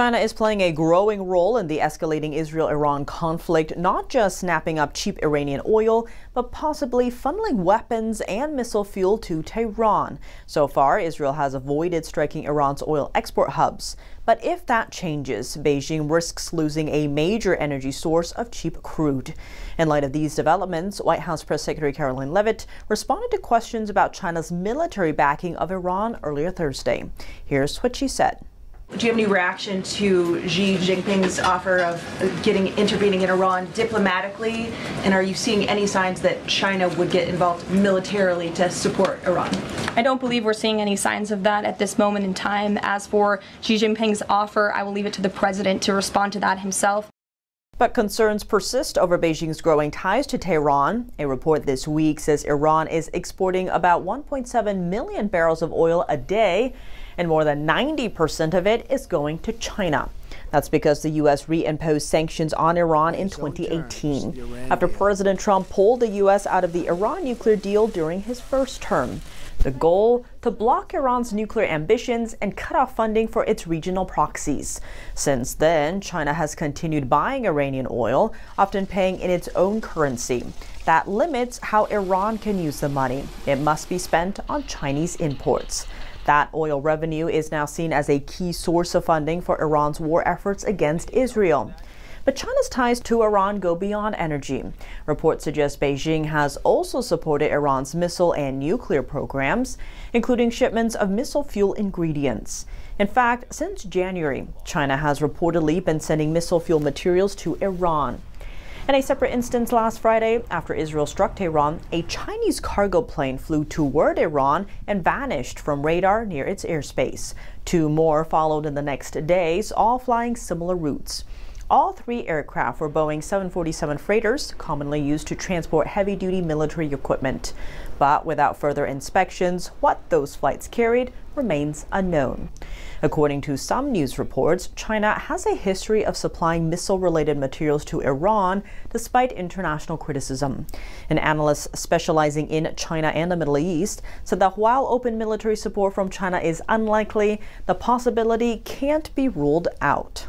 China is playing a growing role in the escalating Israel-Iran conflict, not just snapping up cheap Iranian oil, but possibly funneling weapons and missile fuel to Tehran. So far, Israel has avoided striking Iran's oil export hubs. But if that changes, Beijing risks losing a major energy source of cheap crude. In light of these developments, White House Press Secretary Caroline Leavitt responded to questions about China's military backing of Iran earlier Thursday. Here's what she said. Do you have any reaction to Xi Jinping's offer of intervening in Iran diplomatically? And are you seeing any signs that China would get involved militarily to support Iran? I don't believe we're seeing any signs of that at this moment in time. As for Xi Jinping's offer, I will leave it to the president to respond to that himself. But concerns persist over Beijing's growing ties to Tehran. A report this week says Iran is exporting about 1.7 million barrels of oil a day, and more than 90% of it is going to China. That's because the U.S. reimposed sanctions on Iran in 2018, after President Trump pulled the U.S. out of the Iran nuclear deal during his first term. The goal, to block Iran's nuclear ambitions and cut off funding for its regional proxies. Since then, China has continued buying Iranian oil, often paying in its own currency. That limits how Iran can use the money. It must be spent on Chinese imports. That oil revenue is now seen as a key source of funding for Iran's war efforts against Israel. But China's ties to Iran go beyond energy. Reports suggest Beijing has also supported Iran's missile and nuclear programs, including shipments of missile fuel ingredients. In fact, since January, China has reportedly been sending missile fuel materials to Iran. In a separate instance last Friday, after Israel struck Tehran, a Chinese cargo plane flew toward Iran and vanished from radar near its airspace. Two more followed in the next days, all flying similar routes. All three aircraft were Boeing 747 freighters, commonly used to transport heavy-duty military equipment. But without further inspections, what those flights carried remains unknown. According to some news reports, China has a history of supplying missile-related materials to Iran, despite international criticism. An analyst specializing in China and the Middle East said that while open military support from China is unlikely, the possibility can't be ruled out.